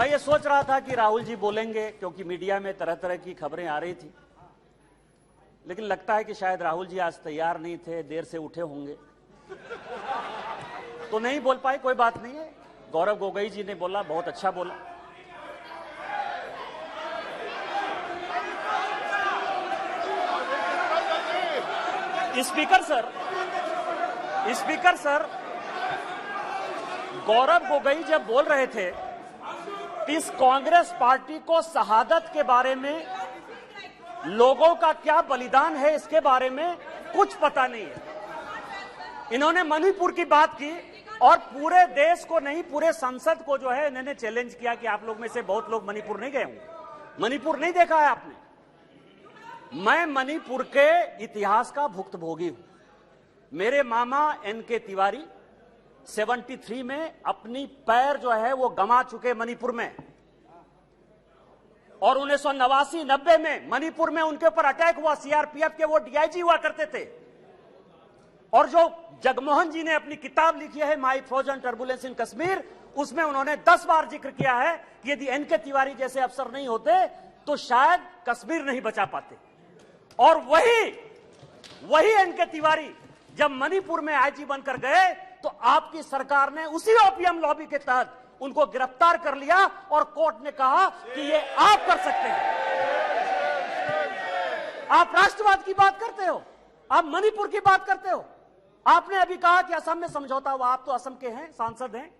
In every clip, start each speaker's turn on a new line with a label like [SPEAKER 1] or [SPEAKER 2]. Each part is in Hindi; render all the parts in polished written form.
[SPEAKER 1] मैं ये सोच रहा था कि राहुल जी बोलेंगे, क्योंकि मीडिया में तरह तरह की खबरें आ रही थी, लेकिन लगता है कि शायद राहुल जी आज तैयार नहीं थे, देर से उठे होंगे तो नहीं बोल पाए। कोई बात नहीं है, गौरव गोगोई जी ने बोला, बहुत अच्छा बोला। स्पीकर सर, गौरव गोगोई जब बोल रहे थे कि इस कांग्रेस पार्टी को शहादत के बारे में, लोगों का क्या बलिदान है इसके बारे में कुछ पता नहीं है। इन्होंने मणिपुर की बात की और पूरे देश को नहीं, पूरे संसद को जो है इन्होंने चैलेंज किया कि आप लोग में से बहुत लोग मणिपुर नहीं गए होंगे, मणिपुर नहीं देखा है आपने। मैं मणिपुर के इतिहास का भुक्तभोगी हूं। मेरे मामा एनके तिवारी 73 में अपनी पैर जो है वो गंवा चुके मणिपुर में, और 1989-90 में मणिपुर में उनके ऊपर अटैक हुआ। सीआरपीएफ के वो डीआईजी हुआ करते थे, और जो जगमोहन जी ने अपनी किताब लिखी है माई फ्रोजन टर्बुलेंस इन कश्मीर, उसमें उन्होंने 10 बार जिक्र किया है कि यदि एनके तिवारी जैसे अफसर नहीं होते तो शायद कश्मीर नहीं बचा पाते। और वही एनके तिवारी जब मणिपुर में आईजी बनकर गए तो आपकी सरकार ने उसी ओपीएम लॉबी के तहत उनको गिरफ्तार कर लिया, और कोर्ट ने कहा कि ये आप कर सकते हैं। आप राष्ट्रवाद की बात करते हो, आप मणिपुर की बात करते हो। आपने अभी कहा कि असम में समझौता हुआ, आप तो असम के हैं, सांसद हैं।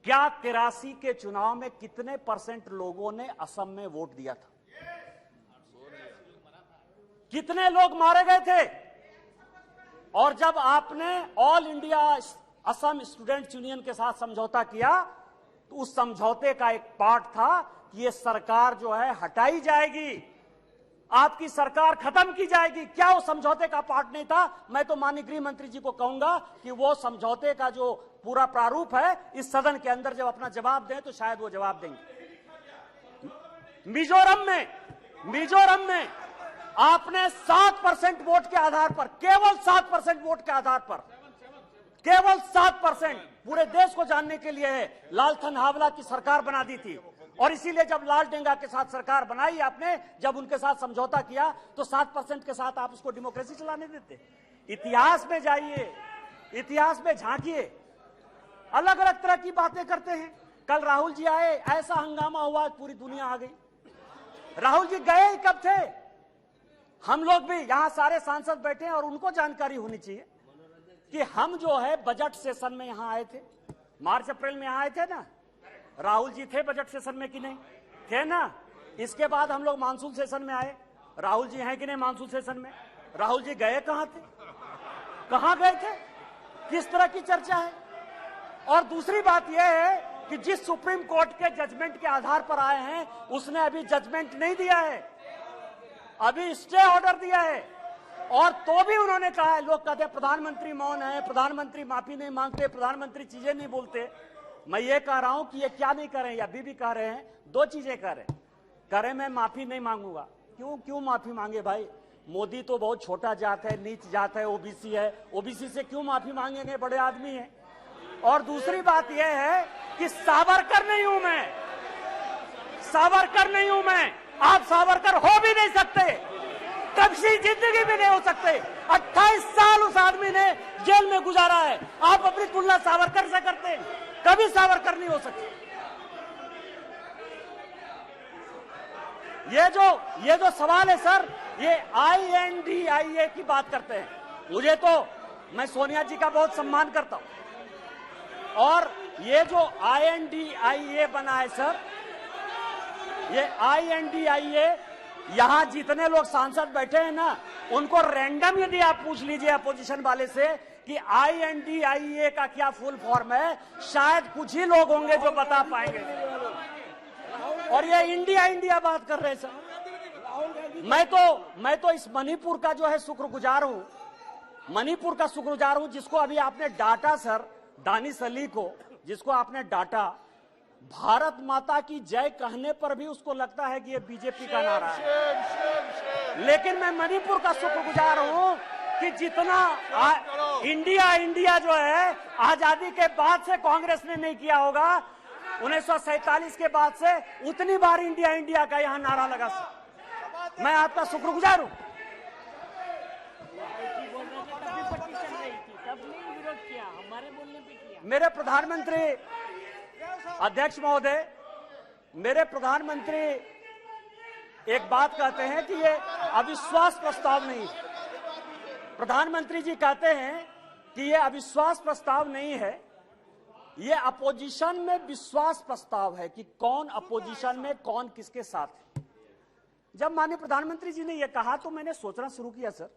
[SPEAKER 1] क्या 83 के चुनाव में कितने % लोगों ने असम में वोट दिया था? कितने लोग मारे गए थे? और जब आपने all India Assam students union के साथ समझौता किया तो उस समझौते का एक पार्ट था कि ये सरकार जो है हटाई जाएगी, आपकी सरकार खत्म की जाएगी। क्या वो समझौते का पार्ट नहीं था? मैं तो माननीय गृह मंत्री जी को कहूंगा कि वो समझौते का जो पूरा प्रारूप है इस सदन के अंदर जब अपना जवाब दें तो शायद वो जवाब देंगे। मिजोरम में आपने 7% वोट के आधार पर, केवल 7% वोट के आधार पर, केवल 7%, पूरे देश को जानने के लिए है, लालथन हावला की सरकार बना दी थी। और इसीलिए जब लाल डेंगा के साथ सरकार बनाई आपने, जब उनके साथ समझौता किया तो 7% के साथ आप उसको डेमोक्रेसी चलाने देते। इतिहास में जाइए, इतिहास में झांकिए, अलग अलग तरह की बातें करते हैं। कल राहुल जी आए, ऐसा हंगामा हुआ, पूरी दुनिया आ गई। राहुल जी गए कब थे? हम लोग भी यहां सारे सांसद बैठे हैं और उनको जानकारी होनी चाहिए कि हम जो है बजट सेशन में यहां आए थे, मार्च अप्रैल में यहां आए थे ना। राहुल जी थे बजट सेशन में कि नहीं थे ना? इसके बाद हम लोग मानसून सेशन में आए, राहुल जी हैं कि नहीं मानसून सेशन में? राहुल जी गए कहां थे? कहां गए थे? किस तरह की चर्चा है? और दूसरी बात यह है कि जिस सुप्रीम कोर्ट के जजमेंट के आधार पर आए हैं उसने अभी जजमेंट नहीं दिया है, अभी स्टे ऑर्डर दिया है। और तो भी उन्होंने कहा है, लोग कहते हैं प्रधानमंत्री मौन है, प्रधानमंत्री माफी नहीं मांगते, प्रधानमंत्री चीजें नहीं बोलते। मैं ये कह रहा हूं कि ये क्या नहीं कर रहे हैं, अभी भी कह रहे हैं, 2 चीजें कर रहे हैं। मैं माफी नहीं मांगूंगा। क्यों माफी मांगे भाई? मोदी तो बहुत छोटा जात है, नीच जात है, ओबीसी है, ओबीसी से क्यों माफी मांगेंगे? बड़े आदमी है। और दूसरी बात यह है कि सावरकर नहीं हूं मैं, सावरकर नहीं हूं मैं। आप सावरकर हो भी नहीं सकते, कभी जिंदगी में नहीं हो सकते। 28 साल उस आदमी ने जेल में गुजारा है, आप अपनी तुलना सावरकर से करते हैं, कभी सावरकर नहीं हो सकते। ये जो सवाल है सर, ये INDIA की बात करते हैं। मुझे तो, मैं सोनिया जी का बहुत सम्मान करता हूं, और ये जो INDIA बना है सर, ये INDIA, यहां जितने लोग सांसद बैठे हैं ना, उनको रैंडम यदि आप पूछ लीजिए अपोजिशन वाले से कि INDIA का क्या फुल फॉर्म है, शायद कुछ ही लोग होंगे जो बता पाएंगे। और ये इंडिया बात कर रहे हैं सर। मैं तो इस मणिपुर का जो है शुक्रगुजार हूं, मणिपुर का शुक्रगुजार हूं, जिसको अभी आपने डांटा सर, दानिश अली को, जिसको आपने डांटा, भारत माता की जय कहने पर भी उसको लगता है कि ये बीजेपी का नारा है। लेकिन मैं मणिपुर का शुक्रगुजार हूं कि जितना इंडिया जो है आजादी के बाद से कांग्रेस ने नहीं किया होगा, 1947 के बाद से उतनी बार इंडिया इंडिया का यहां नारा लगा सर। मैं आपका शुक्रगुजार हूं। मेरे प्रधानमंत्री अध्यक्ष महोदय, मेरे प्रधानमंत्री एक बात कहते हैं कि ये अविश्वास प्रस्ताव नहीं है। प्रधानमंत्री जी कहते हैं कि ये अविश्वास प्रस्ताव नहीं है, ये अपोजिशन में विश्वास प्रस्ताव है कि कौन अपोजिशन में कौन किसके साथ है। जब माननीय प्रधानमंत्री जी ने यह कहा तो मैंने सोचना शुरू किया सर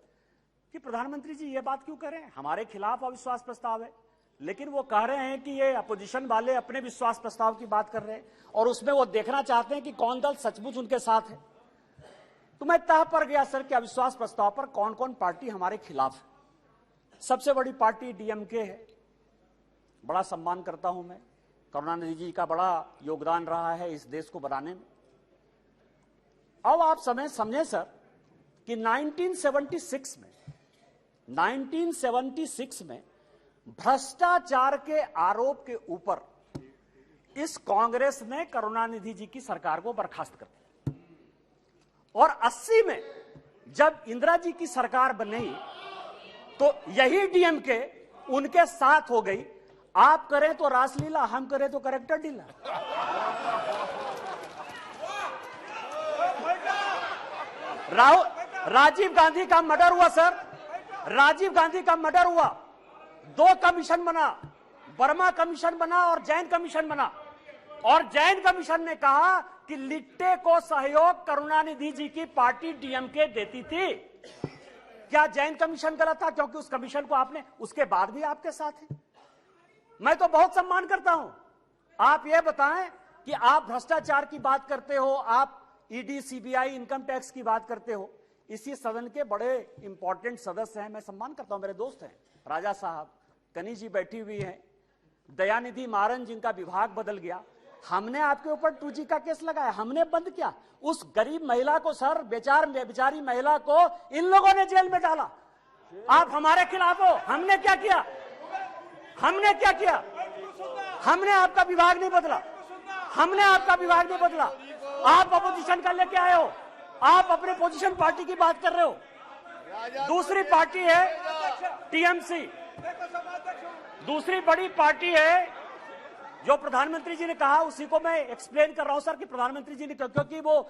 [SPEAKER 1] कि प्रधानमंत्री जी ये बात क्यों कर रहे हैं, हमारे खिलाफ अविश्वास प्रस्ताव है, लेकिन वो कह रहे हैं कि ये अपोजिशन वाले अपने विश्वास प्रस्ताव की बात कर रहे हैं और उसमें वो देखना चाहते हैं कि कौन दल सचमुच उनके साथ है। तो मैं तह पर गया सर कि अविश्वास प्रस्ताव पर कौन कौन पार्टी हमारे खिलाफ है। सबसे बड़ी पार्टी डीएमके है, बड़ा सम्मान करता हूं मैं, करुणानिधि जी का बड़ा योगदान रहा है इस देश को बनाने में। अब आप समझे सर कि 1976 में भ्रष्टाचार के आरोप के ऊपर इस कांग्रेस ने करुणानिधि जी की सरकार को बर्खास्त कर दिया और 80 में जब इंदिरा जी की सरकार बनी तो यही डीएमके उनके साथ हो गई। आप करें तो रासलीला, हम करें तो करेक्टर ढीला। राजीव गांधी का मर्डर हुआ सर, राजीव गांधी का मर्डर हुआ, 2 कमीशन बना, वर्मा कमीशन बना और जैन कमीशन बना, और जैन कमीशन ने कहा कि लिट्टे को सहयोग करुणानिधि जी की पार्टी डीएमके देती थी। क्या जैन कमीशन गलत था? क्योंकि उस कमीशन को आपने उसके बाद भी आपके साथ है। मैं तो बहुत सम्मान करता हूं। आप ये बताएं कि आप भ्रष्टाचार की बात करते हो, आप ईडी, सीबीआई, इनकम टैक्स की बात करते हो, इसी सदन के बड़े इंपॉर्टेंट सदस्य हैं, मैं सम्मान करता हूं, मेरे दोस्त हैं, राजा साहब, कनी जी बैठी हुई हैं, दयानिधि मारन जिनका विभाग बदल गया। हमने आपके ऊपर 2G का केस लगाया, हमने बंद किया। उस गरीब महिला को सर, बेचारी महिला को इन लोगों ने जेल में डाला। आप हमारे खिलाफ हो। हमने क्या किया? हमने क्या किया? हमने आपका विभाग नहीं बदला, हमने आपका विभाग नहीं बदला। आप अपोजिशन का लेके आए हो, आप अपने पोजीशन पार्टी की बात कर रहे हो। दूसरी पार्टी है टीएमसी, दूसरी बड़ी पार्टी है जो प्रधानमंत्री जी ने कहा, उसी को मैं एक्सप्लेन कर रहा हूं सर कि प्रधानमंत्री जी ने, क्योंकि वो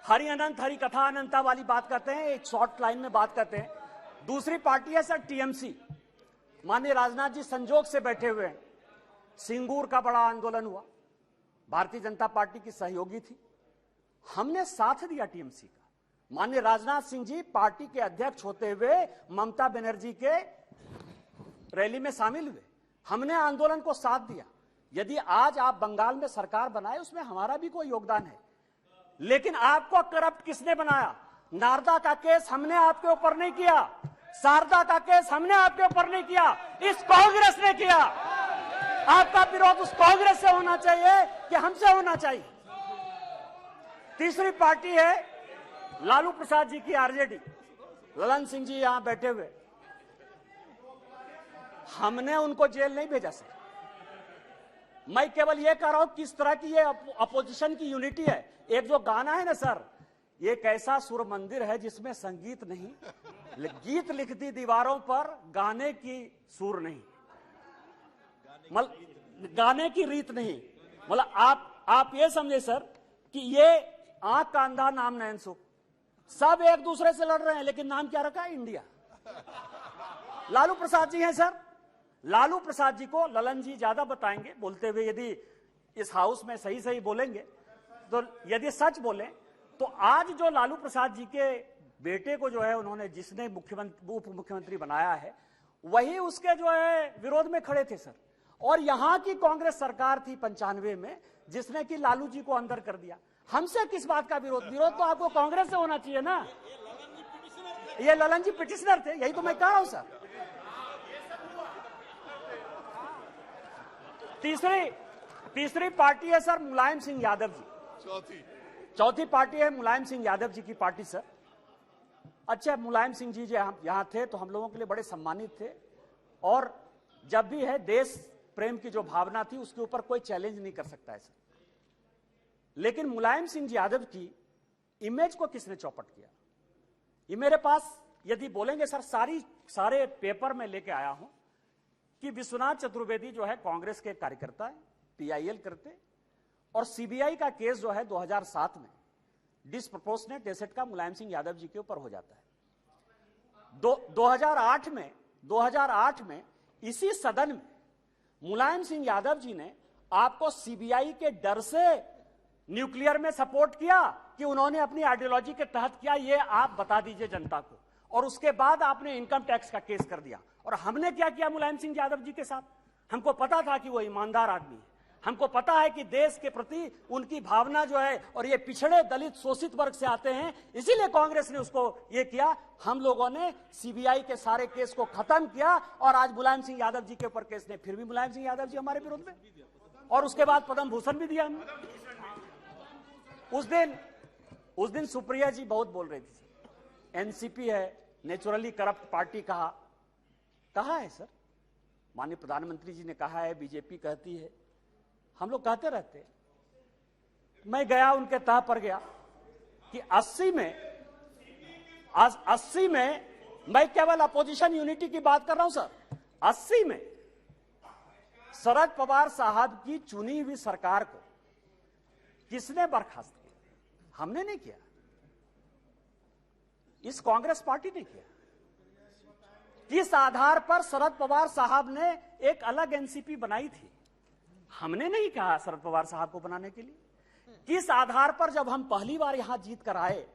[SPEAKER 1] हरि अनंत हरि कथा अनंता वाली बात करते हैं, एक शॉर्ट लाइन में बात करते हैं। दूसरी पार्टी है सर टीएमसी। माननीय राजनाथ जी संजोग से बैठे हुए हैं। सिंगूर का बड़ा आंदोलन हुआ, भारतीय जनता पार्टी की सहयोगी थी, हमने साथ दिया टीएमसी का। माननीय राजनाथ सिंह जी पार्टी के अध्यक्ष होते हुए ममता बनर्जी के रैली में शामिल हुए, हमने आंदोलन को साथ दिया। यदि आज आप बंगाल में सरकार बनाए, उसमें हमारा भी कोई योगदान है, लेकिन आपको करप्ट किसने बनाया? नारदा का केस हमने आपके ऊपर नहीं किया, शारदा का केस हमने आपके ऊपर नहीं किया, इस कांग्रेस ने किया। आपका विरोध उस कांग्रेस से होना चाहिए कि हमसे होना चाहिए? तीसरी पार्टी है लालू प्रसाद जी की आरजेडी, ललन सिंह जी यहां बैठे हुए, हमने उनको जेल नहीं भेजा सर। मैं केवल यह कह रहा हूं किस तरह की ये अपोजिशन की यूनिटी है। एक जो गाना है ना सर, एक ऐसा सुर मंदिर है जिसमें संगीत नहीं, गीत लिखती दीवारों पर, गाने की सुर नहीं, गाने की रीत नहीं। मतलब आप ये समझे सर कि ये आंख का अंधा नाम नयन सुख, सब एक दूसरे से लड़ रहे हैं, लेकिन नाम क्या रखा है? इंडिया। लालू प्रसाद जी हैं सर, लालू प्रसाद जी को ललन जी ज्यादा बताएंगे बोलते हुए। यदि इस हाउस में सही सही बोलेंगे तो, यदि सच बोले तो आज जो लालू प्रसाद जी के बेटे को जो है उन्होंने, जिसने उप मुख्यमंत्री बनाया है, वही उसके जो है विरोध में खड़े थे सर। और यहां की कांग्रेस सरकार थी 95 में जिसने कि लालू जी को अंदर कर दिया। हमसे किस बात का विरोध? विरोध तो आपको कांग्रेस से होना चाहिए ना। ये ललन जी पिटिशनर थे, यही तो मैं कह रहा हूं सर। तीसरी पार्टी है सर मुलायम सिंह यादव जी। चौथी पार्टी है मुलायम सिंह यादव जी की पार्टी सर। अच्छा, मुलायम सिंह जी यहां थे तो हम लोगों के लिए बड़े सम्मानित थे, और जब भी है देश प्रेम की जो भावना थी उसके ऊपर कोई चैलेंज नहीं कर सकता है सर। लेकिन मुलायम सिंह यादव की इमेज को किसने चौपट किया? ये मेरे पास यदि बोलेंगे सर, सारे पेपर में लेके आया हूं कि विश्वनाथ चतुर्वेदी जो है कांग्रेस के कार्यकर्ता है, पीआईएल करते, और सीबीआई का केस जो है 2007 में डिसप्रोपोर्शनेट एसेट का मुलायम सिंह यादव जी के ऊपर हो जाता है। 2008 में इसी सदन में मुलायम सिंह यादव जी ने आपको सीबीआई के डर से न्यूक्लियर में सपोर्ट किया कि उन्होंने अपनी आइडियोलॉजी के तहत किया, ये आप बता दीजिए जनता को। और उसके बाद आपने इनकम टैक्स का केस कर दिया। और हमने क्या किया मुलायम सिंह यादव जी के साथ? हमको पता था कि वो ईमानदार आदमी है, हमको पता है कि देश के प्रति उनकी भावना जो है, और ये पिछड़े दलित शोषित वर्ग से आते हैं, इसीलिए कांग्रेस ने उसको ये किया। हम लोगों ने सीबीआई के सारे केस को खत्म किया और आज मुलायम सिंह यादव जी के ऊपर केस नहीं। फिर भी मुलायम सिंह यादव जी हमारे विरोध में, और उसके बाद पद्म भूषण भी दिया हमने। उस दिन सुप्रिया जी बहुत बोल रही थी, एनसीपी है नेचुरली करप्ट पार्टी। कहा है सर? माननीय प्रधानमंत्री जी ने कहा है, बीजेपी कहती है, हम लोग कहते रहते हैं। मैं गया उनके तह पर गया कि 80 में मैं केवल अपोजिशन यूनिटी की बात कर रहा हूं सर। 80 में शरद पवार साहब की चुनी हुई सरकार को किसने बर्खास्त किया? हमने नहीं किया, इस कांग्रेस पार्टी ने किया। किस आधार पर शरद पवार साहब ने एक अलग एनसीपी बनाई थी? हमने नहीं कहा शरद पवार साहब को बनाने के लिए। किस आधार पर जब हम पहली बार यहां जीत कर आए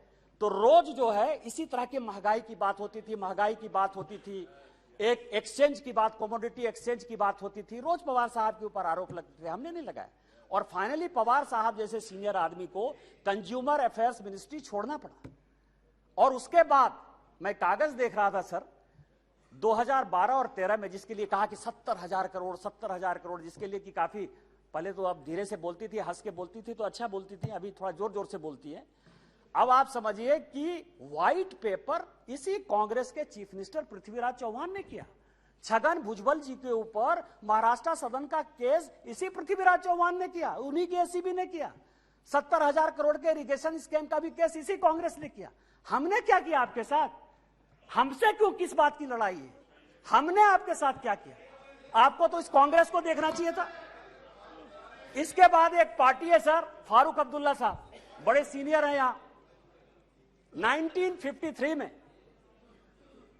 [SPEAKER 1] तो रोज जो है इसी तरह की महंगाई की बात होती थी, एक एक्सचेंज की बात, कमोडिटी एक्सचेंज की बात होती थी, रोज पवार साहब के ऊपर आरोप लगते थे, हमने नहीं लगाया। और फाइनली पवार साहब जैसे सीनियर आदमी को कंज्यूमर अफेयर्स मिनिस्ट्री छोड़ना पड़ा। और उसके बाद मैं कागज देख रहा था सर, 2012 और 13 में जिसके लिए कहा कि 70,000 करोड़, जिसके लिए कि काफी पहले तो अब धीरे से बोलती थी, हंस के बोलती थी तो अच्छा बोलती थी, अभी थोड़ा जोर जोर से बोलती है। अब आप समझिए कि व्हाइट पेपर इसी कांग्रेस के चीफ मिनिस्टर पृथ्वीराज चौहान ने किया। छगन भुजबल जी के ऊपर महाराष्ट्र सदन का केस इसी पृथ्वीराज चौहान ने किया, उन्हीं के एसीबी ने किया। 70,000 करोड़ के इरिगेशन स्कैम का भी केस इसी कांग्रेस ने किया। हमने क्या किया आपके साथ? हमसे क्यों, किस बात की लड़ाई है? हमने आपके साथ क्या किया? आपको तो इस कांग्रेस को देखना चाहिए था। इसके बाद एक पार्टी है सर, फारूक अब्दुल्ला साहब, बड़े सीनियर हैं यहां। 1953 में,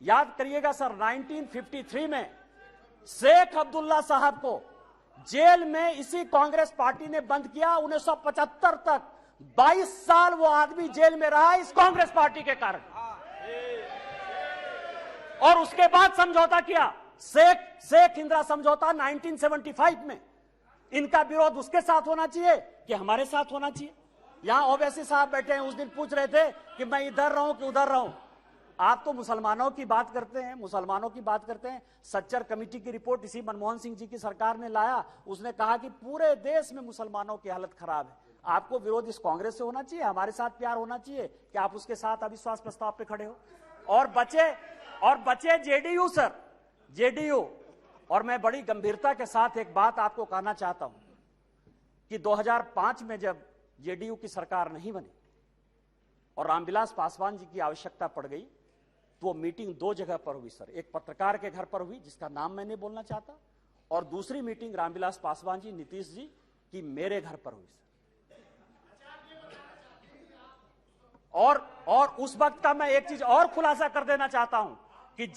[SPEAKER 1] याद करिएगा सर, 1953 में शेख अब्दुल्ला साहब को जेल में इसी कांग्रेस पार्टी ने बंद किया। 1975 तक 22 साल वो आदमी जेल में रहा इस कांग्रेस पार्टी के कारण। और उसके बाद समझौता किया, शेख इंदिरा समझौता 1975 में। इनका विरोध उसके साथ होना चाहिए कि हमारे साथ होना चाहिए? यहां ओवैसी साहब बैठे हैं, उस दिन पूछ रहे थे कि मैं इधर रहूं कि उधर रहूं। आप तो मुसलमानों की बात करते हैं, सच्चर कमेटी की रिपोर्ट इसी मनमोहन सिंह जी की सरकार ने लाया। उसने कहा कि पूरे देश में मुसलमानों की हालत खराब है। आपको विरोध इस कांग्रेस से होना चाहिए, हमारे साथ प्यार होना चाहिए कि आप उसके साथ अविश्वास प्रस्ताव पे खड़े हो। और बचे जेडीयू सर, जेडीयू। और मैं बड़ी गंभीरता के साथ एक बात आपको कहना चाहता हूं कि 2005 में जब जेडीयू की सरकार नहीं बनी और रामविलास पासवान जी की आवश्यकता पड़ गई, तो वो मीटिंग 2 जगह पर हुई सर। एक पत्रकार के घर पर हुई जिसका नाम मैं नहीं बोलना चाहता, और दूसरी मीटिंग रामविलास पासवान जी, नीतीश जी की मेरे घर पर हुई सर। और उस वक्त का मैं एक चीज और खुलासा कर देना चाहता हूं कि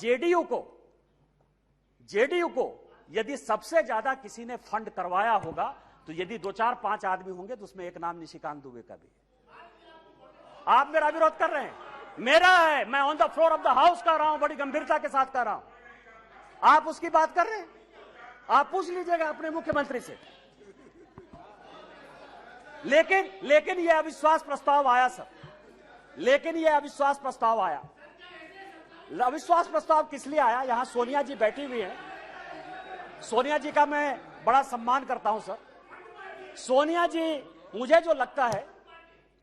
[SPEAKER 1] जेडीयू को यदि सबसे ज्यादा किसी ने फंड करवाया होगा तो यदि 2, 4, 5 आदमी होंगे तो उसमें एक नाम निशिकांत दुबे का भी है। आप मेरा विरोध कर रहे हैं, मेरा है, मैं on the floor of the house कर रहा हूं, बड़ी गंभीरता के साथ कर रहा हूं। आप उसकी बात कर रहे हैं? आप पूछ लीजिएगा अपने मुख्यमंत्री से। लेकिन यह अविश्वास प्रस्ताव आया सर, अविश्वास प्रस्ताव किस लिए आया? यहां सोनिया जी बैठी हुई है, सोनिया जी का मैं बड़ा सम्मान करता हूं सर। सोनिया जी, मुझे जो लगता है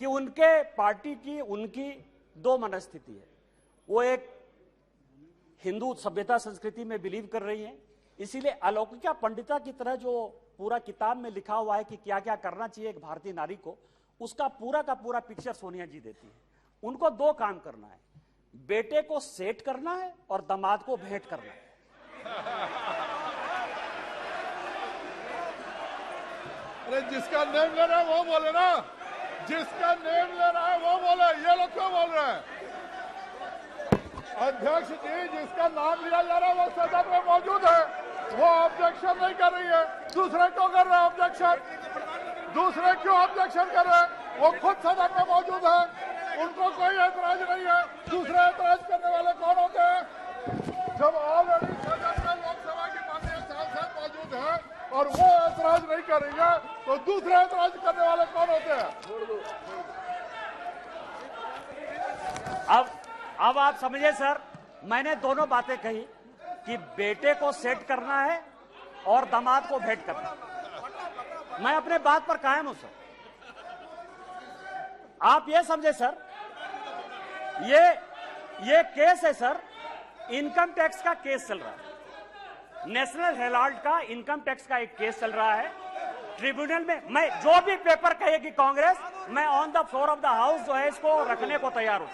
[SPEAKER 1] कि उनके पार्टी की उनकी 2 मनस्थिति है। वो एक हिंदू सभ्यता संस्कृति में बिलीव कर रही हैं इसीलिए अलौकिका पंडिता की तरह जो पूरा किताब में लिखा हुआ है कि क्या क्या करना चाहिए एक भारतीय नारी को, उसका पूरा का पूरा पिक्चर सोनिया जी देती है। उनको दो काम करना है, बेटे को सेट करना है और दामाद को भेंट करना है।
[SPEAKER 2] अरे जिसका नेम ले रहा है वो बोले ना, जिसका नेम ले रहा है वो बोले, ये लोग क्यों बोल रहे हैं? अध्यक्ष जी, जिसका नाम लिया जा रहा है वो सदन में मौजूद है, वो ऑब्जेक्शन नहीं कर रही है। दूसरे क्यों कर रहे हैं ऑब्जेक्शन? दूसरे क्यों ऑब्जेक्शन कर रहे हैं? वो खुद सदन में मौजूद है, उनको कोई ऐतराज नहीं है। दूसरे ऐतराज करने वाले कौन होते हैं? जब ऑलरेडी सदन में लोकसभा की माननीय सांसद मौजूद है और वो ऐतराज नहीं करेंगे तो दूसरे ऐतराज करने वाले कौन होते हैं?
[SPEAKER 1] अब आप समझिए सर, मैंने दोनों बातें कही कि बेटे को सेट करना है और दामाद को भेंट करना है। मैं अपने बात पर कायम हूं सर। आप ये समझे सर, ये केस है सर, इनकम टैक्स का केस चल रहा है। नेशनल हेराल्ड का इनकम टैक्स का एक केस चल रहा है ट्रिब्यूनल में। मैं जो भी पेपर कहेगी कांग्रेस, मैं on the floor of the house जो है इसको रखने को तैयार हूं।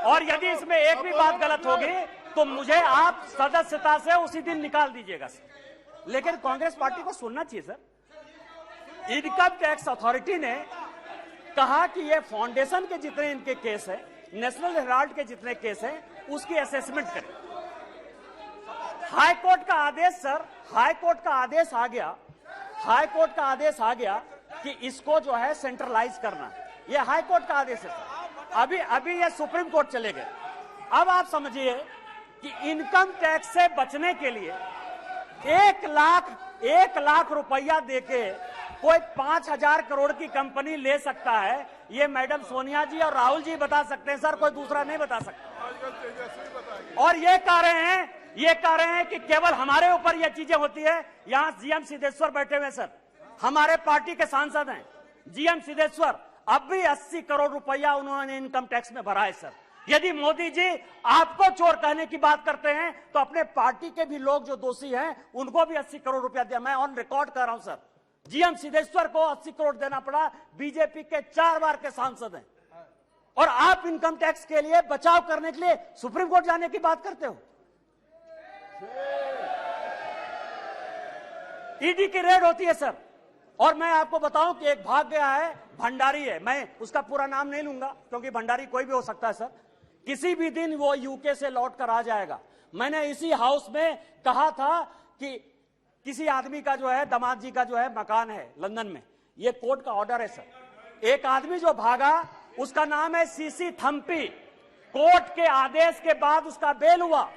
[SPEAKER 1] और यदि इसमें एक भी बात गलत होगी तो मुझे आप सदस्यता से उसी दिन निकाल दीजिएगा सर। लेकिन कांग्रेस पार्टी को सुनना चाहिए सर। इनकम टैक्स अथॉरिटी ने कहा कि ये फाउंडेशन के जितने इनके केस है, नेशनल हेराल्ड के जितने केस हैं, उसकी असेसमेंट करें। हाई कोर्ट का आदेश सर, हाई कोर्ट का आदेश आ गया, हाई कोर्ट का आदेश आ गया कि इसको जो है सेंट्रलाइज करना। ये हाई कोर्ट का आदेश है सर। अभी ये सुप्रीम कोर्ट चले गए। अब आप समझिए कि इनकम टैक्स से बचने के लिए 1 लाख रुपया देके कोई 5,000 करोड़ की कंपनी ले सकता है। ये मैडम सोनिया जी और राहुल जी बता सकते हैं सर, कोई दूसरा नहीं बता सकता। और ये कह रहे हैं कि केवल हमारे ऊपर ये चीजें होती है। यहां जीएम सिद्धेश्वर बैठे हुए सर, हमारे पार्टी के सांसद हैं जीएम सिद्धेश्वर। अब भी 80 करोड़ रुपया उन्होंने इनकम टैक्स में भरा है सर। यदि मोदी जी आपको चोर कहने की बात करते हैं तो अपने पार्टी के भी लोग जो दोषी हैं उनको भी 80 करोड़ रुपया दिया। मैं ऑन रिकॉर्ड कर रहा हूं सर, जीएम सिद्धेश्वर को 80 करोड़ देना पड़ा। बीजेपी के 4 बार के सांसद हैं और आप इनकम टैक्स के लिए बचाव करने के लिए सुप्रीम कोर्ट जाने की बात करते हो। ईडी की रेड होती है सर। और मैं आपको बताऊं कि एक भाग गया है, भंडारी है, मैं उसका पूरा नाम नहीं लूंगा क्योंकि भंडारी कोई भी हो सकता है सर। किसी भी दिन वो यूके से लौट कर आ जाएगा। मैंने इसी हाउस में कहा था कि किसी आदमी का जो है, दामाद जी का जो है मकान है लंदन में, ये कोर्ट का ऑर्डर है सर। एक आदमी जो भागा उसका नाम है सीसी थम्पी। कोर्ट के आदेश के बाद उसका बेल हुआ।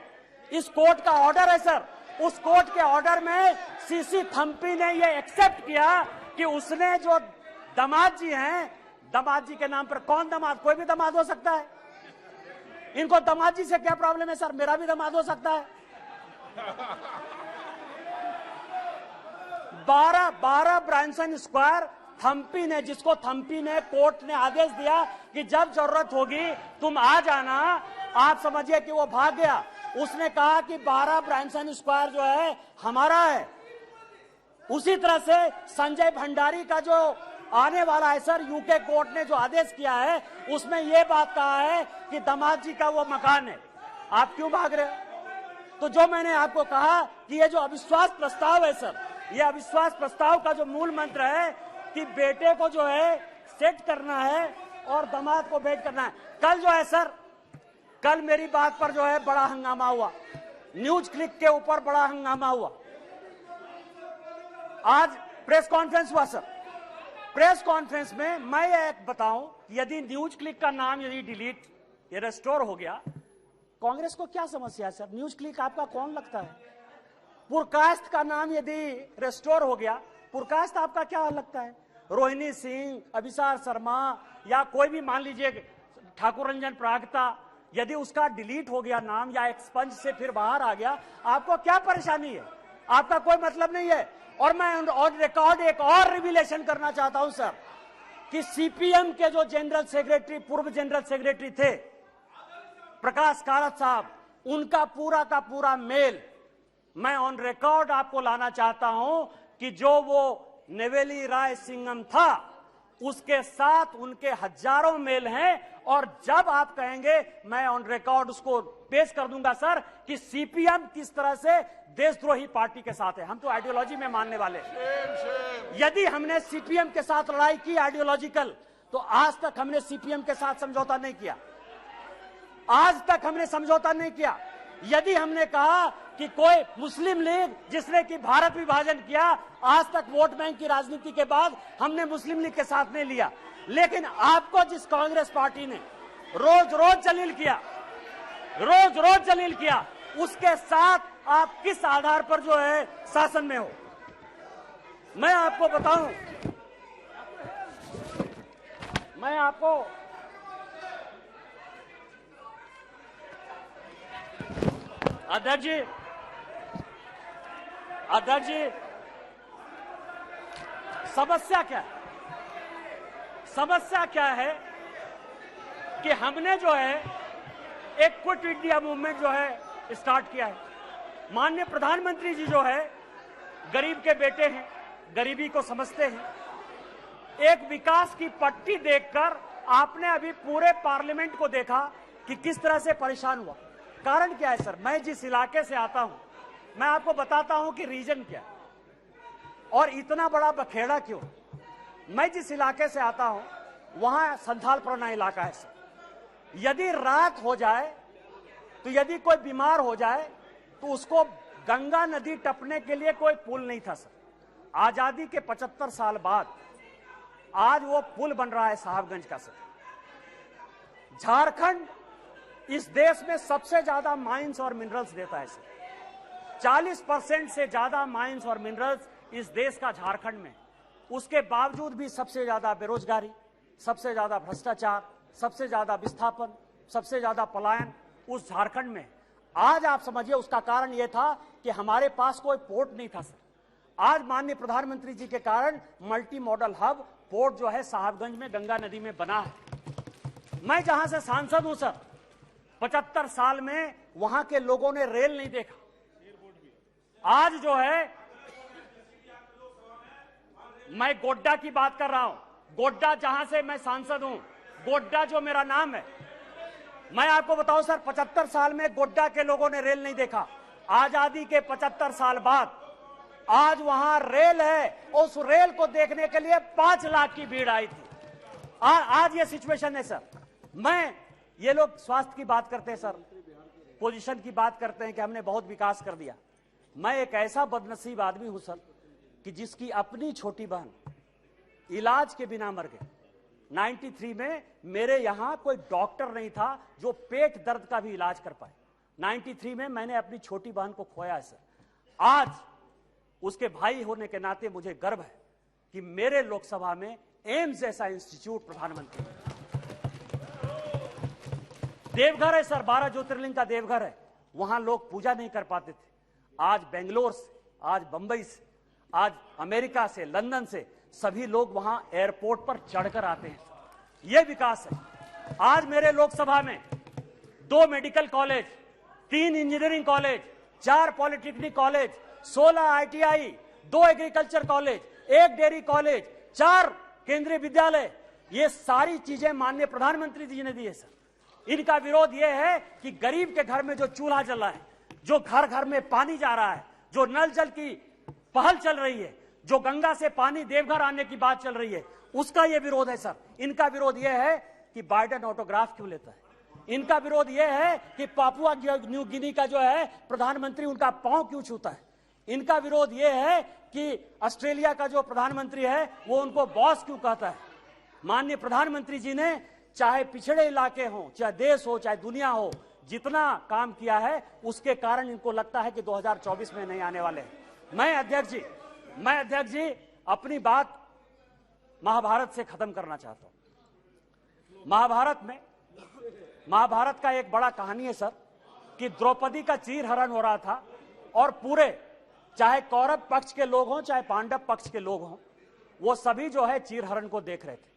[SPEAKER 1] इस कोर्ट का ऑर्डर है सर। उस कोर्ट के ऑर्डर में सीसी थम्पी ने ये एक्सेप्ट किया कि उसने जो दामाद जी हैं, दामाद जी के नाम पर कौन दामाद, कोई भी दामाद हो सकता है। इनको दामाद जी से क्या प्रॉब्लम है सर? मेरा भी दामाद हो सकता है। 12 ब्रांसन स्क्वायर थम्पी ने, जिसको थम्पी ने, कोर्ट ने आदेश दिया कि जब जरूरत होगी तुम आ जाना। आप समझिए कि वो भाग गया। उसने कहा कि 12 ब्रांसन स्क्वायर जो है हमारा है। उसी तरह से संजय भंडारी का जो आने वाला है सर, यूके कोर्ट ने जो आदेश किया है उसमें यह बात कहा है कि दामाद जी का वो मकान है। आप क्यों भाग रहे हो? तो जो मैंने आपको कहा कि ये जो अविश्वास प्रस्ताव है सर, ये अविश्वास प्रस्ताव का जो मूल मंत्र है कि बेटे को जो है सेट करना है और दामाद को भेंट करना है। कल जो है सर, कल मेरी बात पर जो है बड़ा हंगामा हुआ, न्यूज क्लिक के ऊपर बड़ा हंगामा हुआ। आज प्रेस कॉन्फ्रेंस हुआ सर। प्रेस कॉन्फ्रेंस में मैं एक बताऊं, यदि न्यूज क्लिक का नाम यदि डिलीट या रेस्टोर हो गया, कांग्रेस को क्या समस्या है सर? न्यूज क्लिक आपका कौन लगता है? पुरकास्ट का नाम यदि रेस्टोर हो गया, पुरकास्ट आपका क्या लगता है? रोहिणी सिंह, अभिसार शर्मा या कोई भी मान लीजिए ठाकुर रंजन प्रागता, यदि उसका डिलीट हो गया नाम या एक्सपंज से फिर बाहर आ गया, आपको क्या परेशानी है? आपका कोई मतलब नहीं है। और मैं ऑन रिकॉर्ड एक और रिविलेशन करना चाहता हूं सर कि सीपीएम के जो जनरल सेक्रेटरी, पूर्व जनरल सेक्रेटरी थे प्रकाश कारात साहब, उनका पूरा का पूरा मेल मैं ऑन रिकॉर्ड आपको लाना चाहता हूं कि जो वो नेवेली राय सिंघम था उसके साथ उनके हजारों मेल हैं, और जब आप कहेंगे मैं ऑन रिकॉर्ड उसको पेश कर दूंगा सर कि सीपीएम किस तरह से देशद्रोही पार्टी के साथ है। हम तो आइडियोलॉजी में मानने वाले हैं। यदि हमने सीपीएम के साथ लड़ाई की आइडियोलॉजिकल, तो आज तक हमने सीपीएम के साथ समझौता नहीं किया, आज तक हमने समझौता नहीं किया। यदि हमने कहा कि कोई मुस्लिम लीग जिसने कि भारत विभाजन किया, आज तक वोट बैंक की राजनीति के बाद हमने मुस्लिम लीग के साथ नहीं लिया। लेकिन आपको जिस कांग्रेस पार्टी ने रोज रोज जलील किया, उसके साथ आप किस आधार पर जो है शासन में हो? मैं आपको बताऊं, मैं आपको अध्यक्ष जी, समस्या क्या है कि हमने जो है एक क्विट इंडिया मूवमेंट जो है स्टार्ट किया है। माननीय प्रधानमंत्री जी जो है गरीब के बेटे हैं, गरीबी को समझते हैं। एक विकास की पट्टी देखकर आपने अभी पूरे पार्लियामेंट को देखा कि किस तरह से परेशान हुआ। कारण क्या है सर? मैं जिस इलाके से आता हूं, मैं आपको बताता हूं कि रीजन क्या है और इतना बड़ा बखेड़ा क्यों। मैं जिस इलाके से आता हूं वहां संथालपुरना इलाका है सर। यदि रात हो जाए तो यदि कोई बीमार हो जाए तो उसको गंगा नदी टपने के लिए कोई पुल नहीं था सर। आजादी के 75 साल बाद आज वो पुल बन रहा है साहबगंज का सर। झारखंड इस देश में सबसे ज्यादा माइंस और मिनरल्स देता है सर। 40% से ज्यादा माइंस और मिनरल्स इस देश का झारखंड में। उसके बावजूद भी सबसे ज्यादा बेरोजगारी, सबसे ज्यादा भ्रष्टाचार, सबसे ज्यादा विस्थापन, सबसे ज्यादा पलायन उस झारखंड में। आज आप समझिए उसका कारण यह था कि हमारे पास कोई पोर्ट नहीं था सर। आज माननीय प्रधानमंत्री जी के कारण मल्टी मॉडल हब पोर्ट जो है साहबगंज में गंगा नदी में बना है। मैं जहां से सांसद हूं सर, 75 साल में वहां के लोगों ने रेल नहीं देखा। आज जो है मैं गोड्डा की बात कर रहा हूं, गोड्डा जहां से मैं सांसद हूं, गोड्डा जो मेरा नाम है, मैं आपको बताऊं सर 75 साल में गोड्डा के लोगों ने रेल नहीं देखा। आजादी के 75 साल बाद आज वहां रेल है, उस रेल को देखने के लिए 5 लाख की भीड़ आई थी। आज ये सिचुएशन है सर। ये लोग स्वास्थ्य की बात करते हैं सर, पोजीशन की बात करते हैं कि हमने बहुत विकास कर दिया। मैं एक ऐसा बदनसीब आदमी हूं सर कि जिसकी अपनी छोटी बहन इलाज के बिना मर गई। 93 में मेरे यहां कोई डॉक्टर नहीं था जो पेट दर्द का भी इलाज कर पाए। 93 में मैंने अपनी छोटी बहन को खोया है सर। आज उसके भाई होने के नाते मुझे गर्व है कि मेरे लोकसभा में एम्स जैसा इंस्टीट्यूट प्रधानमंत्री। देवघर है सर, 12 ज्योतिर्लिंग का देवघर है, वहां लोग पूजा नहीं कर पाते थे। आज बेंगलोर से, आज बंबई से, आज अमेरिका से, लंदन से सभी लोग वहां एयरपोर्ट पर चढ़कर आते हैं। यह विकास है। आज मेरे लोकसभा में 2 medical college, 3 engineering college, 4 polytechnic college, 16 ITI, 2 agriculture college, 1 dairy college, 4 केंद्रीय विद्यालय, ये सारी चीजें माननीय प्रधानमंत्री जी ने दी है सर। इनका विरोध यह है कि गरीब के घर में जो चूल्हा जल रहा है, जो घर घर में पानी जा रहा है, जो नल जल की पहल चल रही है, जो गंगा से पानी देवघर आने की बात चल रही है, उसका यह विरोध है सर। इनका विरोध यह है कि बाइडेन ऑटोग्राफ क्यों लेता है। इनका विरोध यह है कि पापुआ न्यू गिनी का जो है प्रधानमंत्री उनका पांव क्यों छूता है। इनका विरोध यह है कि ऑस्ट्रेलिया का जो प्रधानमंत्री है वो उनको बॉस क्यों कहता है। माननीय प्रधानमंत्री जी ने चाहे पिछड़े इलाके हो, चाहे देश हो, चाहे दुनिया हो, जितना काम किया है उसके कारण इनको लगता है कि 2024 में नहीं आने वाले। मैं अध्यक्ष जी अपनी बात महाभारत से खत्म करना चाहता हूं। महाभारत का एक बड़ा कहानी है सर कि द्रौपदी का चीरहरण हो रहा था और पूरे, चाहे कौरव पक्ष के लोग हों चाहे पांडव पक्ष के लोग हों, वो सभी जो है चीरहरण को देख रहे थे।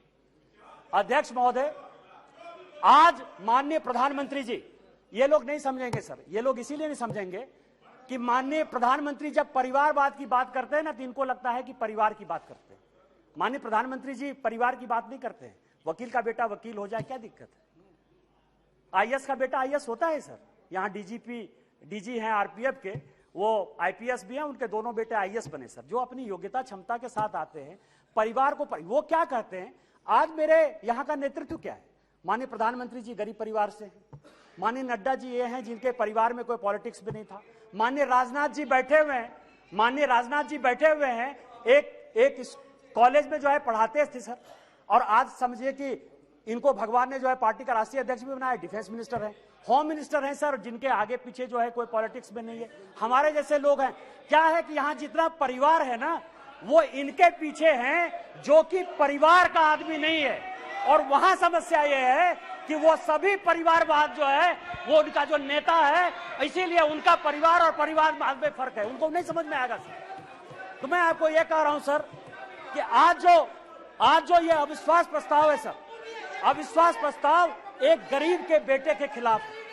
[SPEAKER 1] अध्यक्ष महोदय, आज माननीय प्रधानमंत्री जी, ये लोग नहीं समझेंगे सर, ये लोग इसीलिए नहीं समझेंगे कि माननीय प्रधानमंत्री जब परिवारवाद की बात करते हैं ना, तो इनको लगता है कि परिवार की बात करते हैं। माननीय प्रधानमंत्री जी परिवार की बात नहीं करते हैं। वकील का बेटा वकील हो जाए, क्या दिक्कत है? आईएएस का बेटा आईएएस होता है सर। यहाँ डीजी हैं आरपीएफ के, वो आईपीएस भी हैं, उनके दोनों बेटे आईएएस बने सर, जो अपनी योग्यता क्षमता के साथ आते हैं। परिवार को वो क्या कहते हैं, आज मेरे यहाँ का नेतृत्व क्या है? माननीय प्रधानमंत्री जी गरीब परिवार से हैं। माननीय नड्डा जी ये हैं जिनके परिवार में कोई पॉलिटिक्स भी नहीं था। माननीय राजनाथ जी बैठे हुए हैं, माननीय राजनाथ जी बैठे हुए हैं, एक कॉलेज में जो है पढ़ाते थे सर, और आज समझिए कि इनको भगवान ने जो है पार्टी का राष्ट्रीय अध्यक्ष भी बनाया, डिफेंस मिनिस्टर है, होम मिनिस्टर है सर, जिनके आगे पीछे जो है कोई पॉलिटिक्स में नहीं है। हमारे जैसे लोग हैं। क्या है कि यहाँ जितना परिवार है ना, वो इनके पीछे हैं जो कि परिवार का आदमी नहीं है। और वहां समस्या ये है कि वो सभी परिवारवाद जो है वो उनका जो नेता है, इसीलिए उनका परिवार और परिवारवाद में फर्क है, उनको नहीं समझ में आएगा सर। तो मैं आपको ये कह रहा हूं सर कि आज जो ये अविश्वास प्रस्ताव है सर, अविश्वास प्रस्ताव एक गरीब के बेटे के खिलाफ है।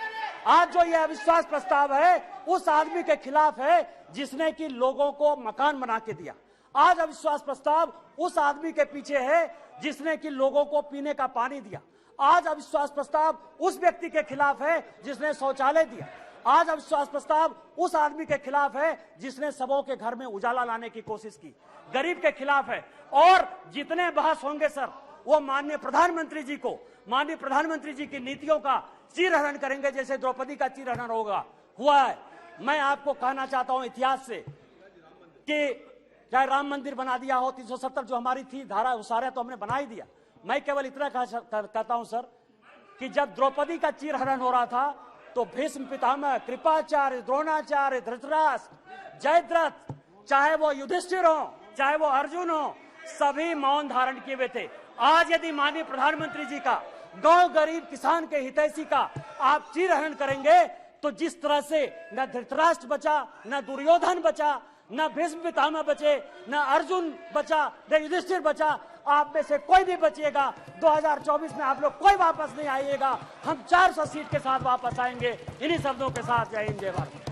[SPEAKER 1] आज जो ये अविश्वास प्रस्ताव है उस आदमी के खिलाफ है जिसने कि लोगों को मकान बना के दिया। आज अविश्वास प्रस्ताव उस आदमी के पीछे है जिसने कि लोगों को पीने का पानी दिया। आज अविश्वास प्रस्ताव उस व्यक्ति के खिलाफ है जिसने शौचालय दिया। आज अविश्वास प्रस्ताव उस आदमी के खिलाफ है जिसने सबों के घर में उजाला लाने की कोशिश की, गरीब के खिलाफ है। और जितने बहस होंगे सर, वो माननीय प्रधानमंत्री जी को, माननीय प्रधानमंत्री जी की नीतियों का चीरहरण करेंगे, जैसे द्रौपदी का चीरहरण हुआ है। मैं आपको कहना चाहता हूं इतिहास से कि चाहे राम मंदिर बना दिया हो, 370 जो हमारी थी धारा, वो सारा तो हमने बना ही दिया। मैं केवल इतना कहता हूं सर कि जब द्रौपदी का चीरहरण हो रहा था तो भीष्म पितामह, कृपाचार्य, द्रोणाचार्य, धृतराष्ट्र, जयद्रथ, चाहे वो युधिष्ठिर हो, चाहे वो अर्जुन हो, सभी मौन धारण किए हुए थे। आज यदि माननीय प्रधानमंत्री जी का, गांव गरीब किसान के हितैषी का आप चीरहरण करेंगे, तो जिस तरह से न धृतराष्ट्र बचा, न दुर्योधन बचा, न भीष्म पितामह बचे, न अर्जुन बचा, न युधिष्ठिर बचा, आप में से कोई भी बचिएगा 2024 में आप लोग कोई वापस नहीं आइएगा। हम 400 सीट के साथ वापस आएंगे। इन्हीं शब्दों के साथ जय हिंद, जय भारत।